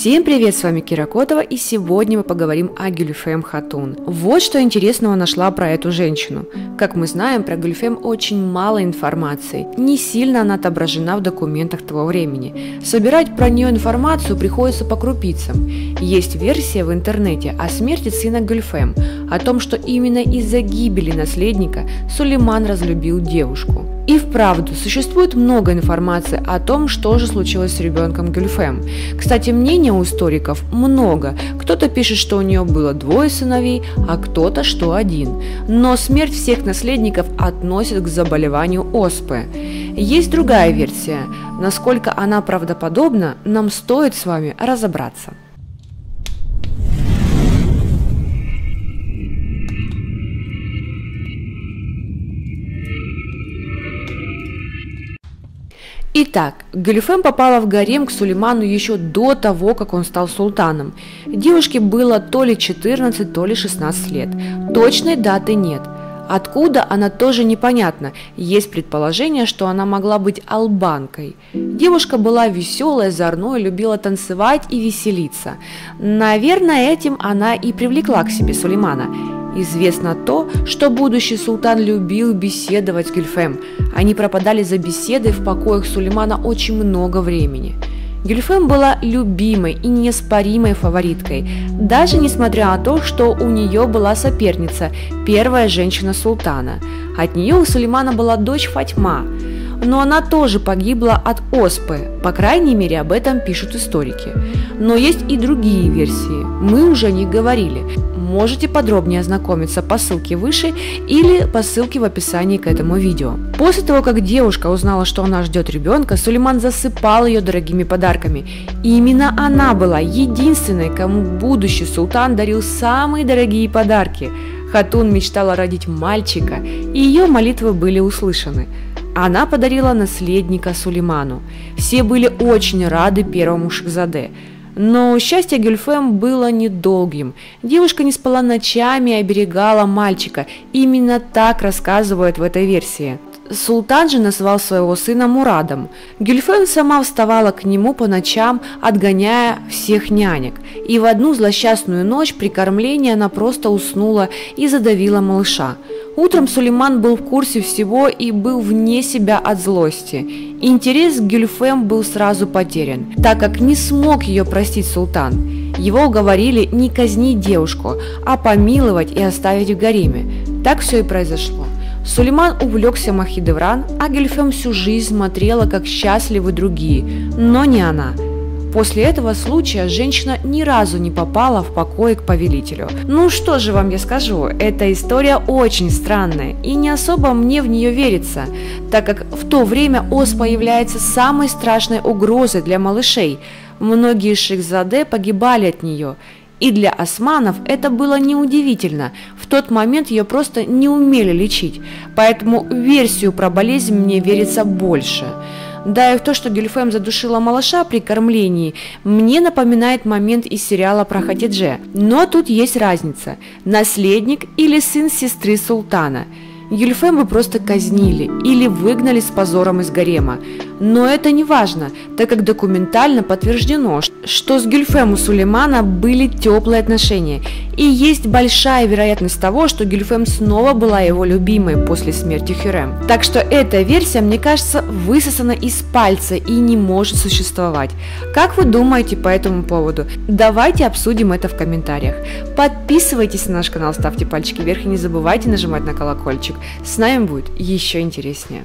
Всем привет, с вами Кира Котова, и сегодня мы поговорим о Гюльфем Хатун. Вот что интересного нашла про эту женщину. Как мы знаем, про Гюльфем очень мало информации, не сильно она отображена в документах того времени. Собирать про нее информацию приходится по крупицам. Есть версия в интернете о смерти сына Гюльфем, о том, что именно из-за гибели наследника Сулейман разлюбил девушку. И вправду, существует много информации о том, что же случилось с ребенком Гюльфем. Кстати, мнений у историков много. Кто-то пишет, что у нее было 2 сыновей, а кто-то, что 1. Но смерть всех наследников относят к заболеванию оспы. Есть другая версия. Насколько она правдоподобна, нам стоит с вами разобраться. Итак, Гюльфем попала в гарем к Сулейману еще до того, как он стал султаном. Девушке было то ли 14, то ли 16 лет. Точной даты нет. Откуда, она тоже непонятна. Есть предположение, что она могла быть албанкой. Девушка была веселая, озорной, любила танцевать и веселиться. Наверное, этим она и привлекла к себе Сулеймана. Известно то, что будущий султан любил беседовать с Гюльфем. Они пропадали за беседой в покоях Сулеймана очень много времени. Гюльфем была любимой и неоспоримой фавориткой, даже несмотря на то, что у нее была соперница, первая женщина султана. От нее у Сулеймана была дочь Фатьма, но она тоже погибла от оспы, по крайней мере об этом пишут историки. Но есть и другие версии, мы уже о них говорили. Можете подробнее ознакомиться по ссылке выше или по ссылке в описании к этому видео. После того, как девушка узнала, что она ждет ребенка, Сулейман засыпал ее дорогими подарками. И именно она была единственной, кому будущий султан дарил самые дорогие подарки. Хатун мечтала родить мальчика, и ее молитвы были услышаны. Она подарила наследника Сулейману. Все были очень рады первому шахзаде. Но счастье Гюльфем было недолгим. Девушка не спала ночами и оберегала мальчика. Именно так рассказывают в этой версии. Султан же назвал своего сына Мурадом. Гюльфем сама вставала к нему по ночам, отгоняя всех нянек. И в одну злосчастную ночь при кормлении она просто уснула и задавила малыша. Утром Сулейман был в курсе всего и был вне себя от злости. Интерес к Гюльфем был сразу потерян, так как не смог ее простить султан. Его уговорили не казнить девушку, а помиловать и оставить в гареме. Так все и произошло. Сулейман увлекся Махидевран, а Гюльфем всю жизнь смотрела, как счастливы другие, но не она. После этого случая женщина ни разу не попала в покой к повелителю. Ну что же вам я скажу, эта история очень странная, и не особо мне в нее верится, так как в то время оспа является самой страшной угрозой для малышей. Многие шахзаде погибали от нее. И для османов это было неудивительно, в тот момент ее просто не умели лечить, поэтому в версию про болезнь мне верится больше. Да и в то, что Гюльфем задушила малыша при кормлении, мне напоминает момент из сериала про Хатидже. Но тут есть разница – наследник или сын сестры султана. Гюльфем бы просто казнили или выгнали с позором из гарема. Но это не важно, так как документально подтверждено, что с Гюльфем у Сулеймана были теплые отношения. И есть большая вероятность того, что Гюльфем снова была его любимой после смерти Хюррем. Так что эта версия, мне кажется, высосана из пальца и не может существовать. Как вы думаете по этому поводу? Давайте обсудим это в комментариях. Подписывайтесь на наш канал, ставьте пальчики вверх и не забывайте нажимать на колокольчик. С нами будет еще интереснее.